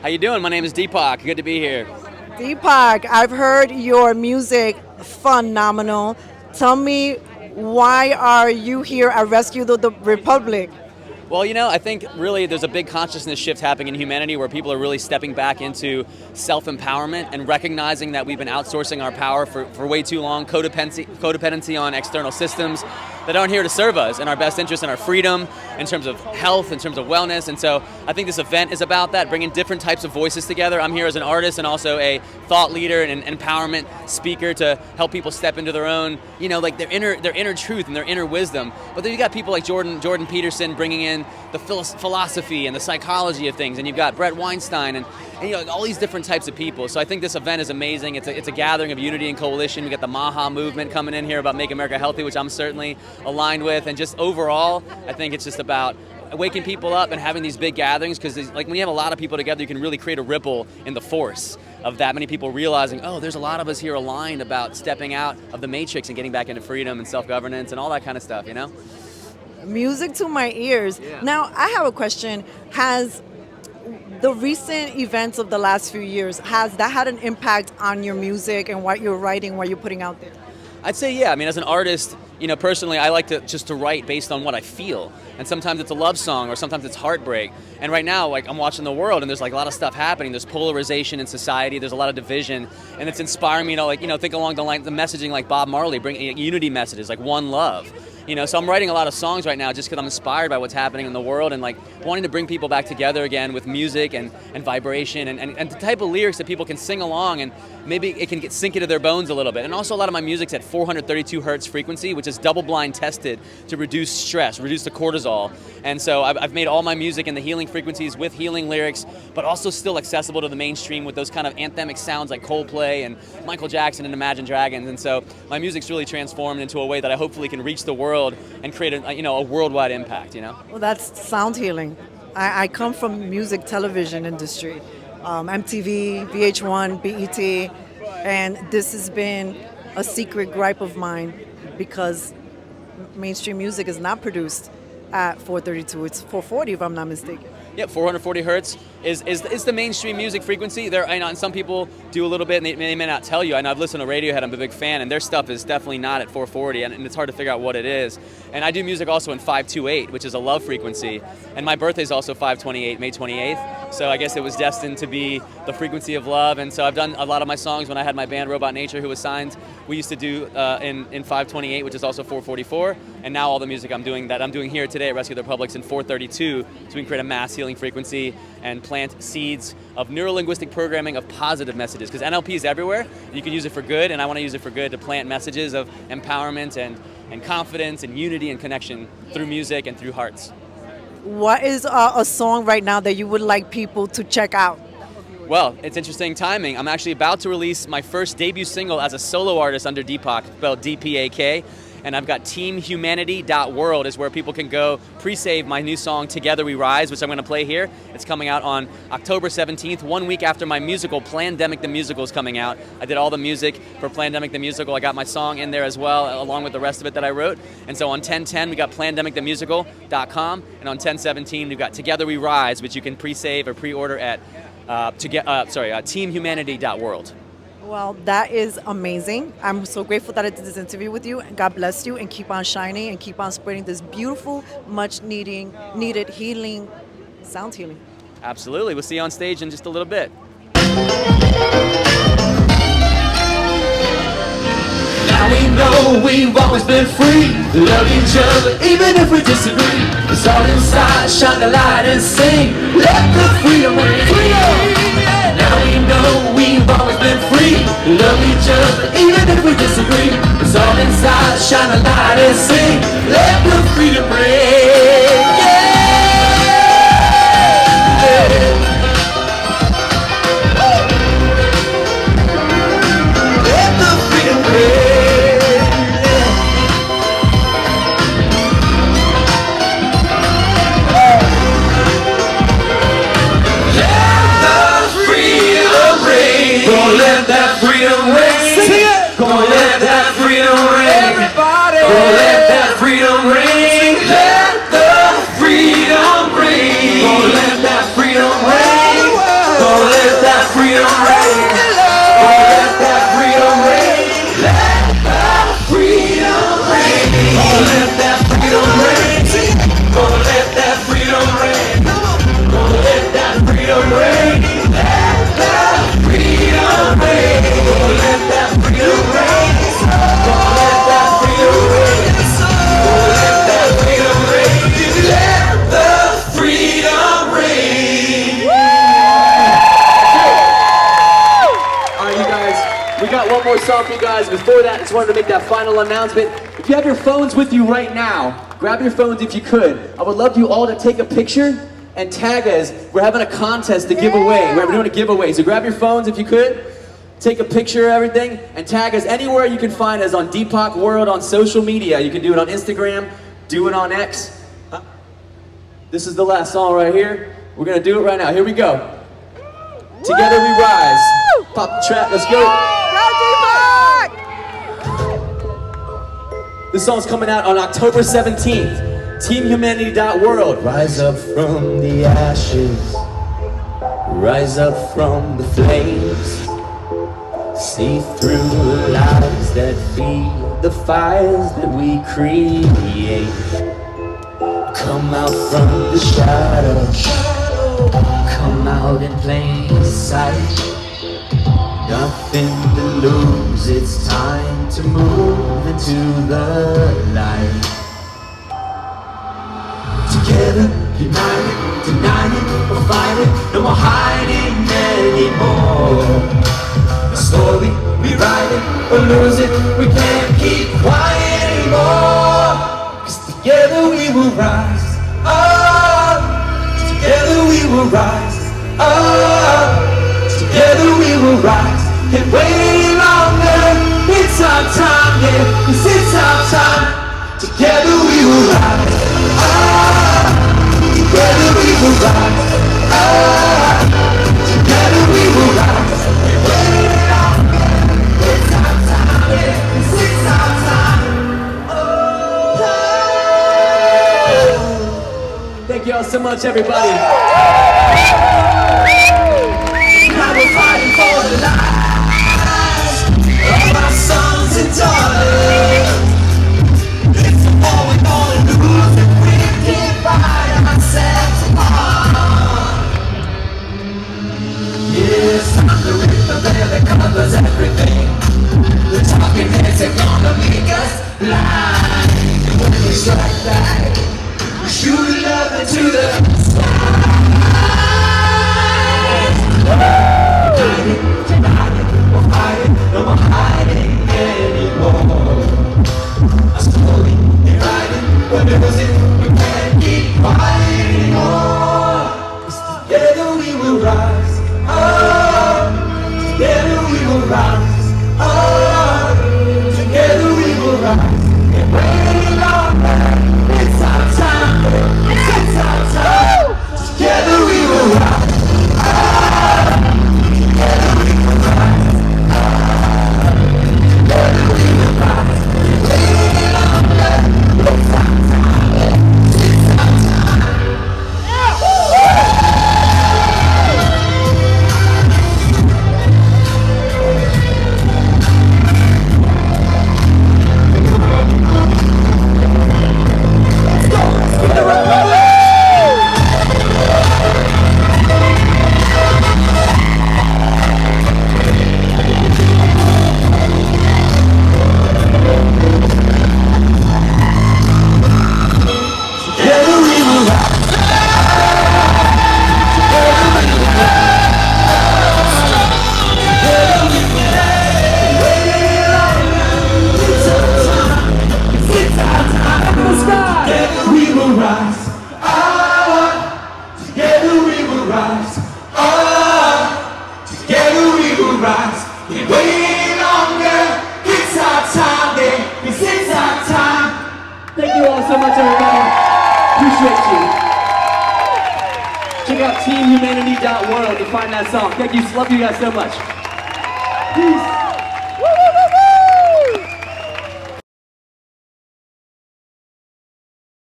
How you doing? My name is DPAK. Good to be here. DPAK, I've heard your music phenomenal. Tell me, why are you here at Rescue the Republic? Well, I think really there's a big consciousness shift happening in humanity where people are really stepping back into self-empowerment and recognizing that we've been outsourcing our power for way too long, codependency on external systems that aren't here to serve us and our best interest and our freedom in terms of health, in terms of wellness. And so I think this event is about that, bringing different types of voices together. I'm here as an artist and also a thought leader and an empowerment speaker to help people step into their own, like their inner truth and their inner wisdom. But then you got people like Jordan Peterson bringing in the philosophy and the psychology of things, and you've got Brett Weinstein and all these different types of people. So I think this event is amazing. It's a gathering of unity and coalition. We got the Maha movement coming in here about Make America Healthy, which I'm certainly aligned with. And just overall, I think it's just about waking people up and having these big gatherings, because like when you have a lot of people together, you can really create a ripple in the force of that many people realizing, oh, there's a lot of us here aligned about stepping out of the matrix and getting back into freedom and self-governance and all that kind of stuff, Music to my ears. Yeah. Now, I have a question. Has the recent events of the last few years, has that had an impact on your music and what you're writing, what you're putting out there? I'd say, yeah. I mean, as an artist, personally, I like to write based on what I feel. And sometimes it's a love song or sometimes it's heartbreak. And right now, I'm watching the world and there's a lot of stuff happening. There's polarization in society. There's a lot of division. And it's inspiring me to, think along the messaging like Bob Marley, bringing unity messages like one love. So I'm writing a lot of songs right now just because I'm inspired by what's happening in the world and wanting to bring people back together again with music and vibration and the type of lyrics that people can sing along, and maybe it can sink into their bones a little bit. And also a lot of my music's at 432 hertz frequency, which is double-blind tested to reduce stress, reduce the cortisol. And so I've made all my music in the healing frequencies with healing lyrics, but also still accessible to the mainstream with those kind of anthemic sounds like Coldplay and Michael Jackson and Imagine Dragons. And so my music's really transformed into a way that I hopefully can reach the world and create a worldwide impact. Well, that's sound healing. I come from music television industry, MTV, VH1, BET, and this has been a secret gripe of mine because mainstream music is not produced at 432. It's 440 if I'm not mistaken. Yep, 440 hertz is the mainstream music frequency. And some people do a little bit, and they may not tell you. I know I've listened to Radiohead. I'm a big fan, and their stuff is definitely not at 440, and it's hard to figure out what it is. And I do music also in 528, which is a love frequency. And my birthday is also 528, May 28th. So I guess it was destined to be the frequency of love. And so I've done a lot of my songs when I had my band Robot Nature, who was signed. We used to do in 528, which is also 444. And now all the music I'm doing here today at Rescue the Republic's in 432, so we can create a mass healing frequency and plant seeds of neurolinguistic programming of positive messages, because NLP is everywhere. You can use it for good, and I want to use it for good to plant messages of empowerment and confidence and unity and connection through music and through hearts. What is a song right now that you would like people to check out? Well, it's interesting timing. I'm actually about to release my first debut single as a solo artist under DPAK, spelled DPAK. And I've got teamhumanity.world is where people can go pre-save my new song, Together We Rise, which I'm going to play here. It's coming out on October 17th, 1 week after my musical, Plandemic the Musical, is coming out. I did all the music for Plandemic the Musical. I got my song in there as well, along with the rest of it that I wrote. And so on 10/10, we got plandemicthemusical.com. And on 10/17, we've got Together We Rise, which you can pre-save or pre-order at teamhumanity.world. Well, that is amazing. I'm so grateful that I did this interview with you. God bless you, and keep on shining and keep on spreading this beautiful, much needed healing, sound healing. Absolutely. We'll see you on stage in just a little bit. Now we know we've always been free, love each other even if we disagree. It's all inside, shine the light and sing, let the freedom ring. Freedom! Now we know we've always been free, love each other even if we disagree. It's all inside, shine the light and sing, let the freedom ring. Let the freedom ring. Gonna let that freedom ring. Sing it. Gonna let that freedom ring. Everybody. that freedom ring. Gonna let that freedom ring. Let that freedom ring. Gonna let that freedom ring. Gonna let that freedom ring. Gonna let that freedom ring. Let that freedom ring. Gonna let that freedom ring. Gonna let that freedom ring. Gonna let that freedom ring. Let the freedom ring. Alright, you guys, we got one more song for you guys. Before that, I just wanted to make that final announcement. If you have your phones with you right now, grab your phones if you could. I would love you all to take a picture and tag us. We're having a contest to give away. We're doing a giveaway. So grab your phones if you could. Take a picture of everything and tag us anywhere you can find us on DPAK World on social media. You can do it on Instagram, do it on X. This is the last song right here. We're gonna do it right now. Here we go. Together we rise. Pop the track, let's go. This song's coming out on October 17th. TeamHumanity.world. Rise up from the ashes. Rise up from the flames. See through the lies that feed the fires that we create. Come out from the shadows. Come out in plain sight. Nothing to lose, it's time to move into the light. Together, united, denying, we're fighting, no more hiding anymore. The story, we write it or lose it, we can't keep quiet anymore. 'Cause together we will rise up, together we will rise up, together we will rise. Can't wait any longer, it's our time, yeah, 'cause it's our time. Together we will rise up, together we will rise up, together we will rise. Can't wait any longer, it's our time, yeah, 'cause it's our time. Thank you all so much, everybody. Now we're fighting for the lives of our sons and daughters. It's a war we're gonna lose if we divide ourselves apart. Yes, I'm the rip the veil that covers everything. The talking heads are gonna make us blind. And when we strike back, we shoot love into the united, we're fighting, no more hiding anymore. A story, they're writing, we're losing, we can't keep quiet anymore. 'Cause together we will rise up, together we will rise up, together we will rise. Can't wait any longer, it's our time, it's our time. Together we will rise up, together we will rise up, together we will rise. Can't wait any longer, it's our time, it's our time. Thank you all so much, everybody. Appreciate you. Check out TeamHumanity.world to find that song. Thank you. Love you guys so much. Peace.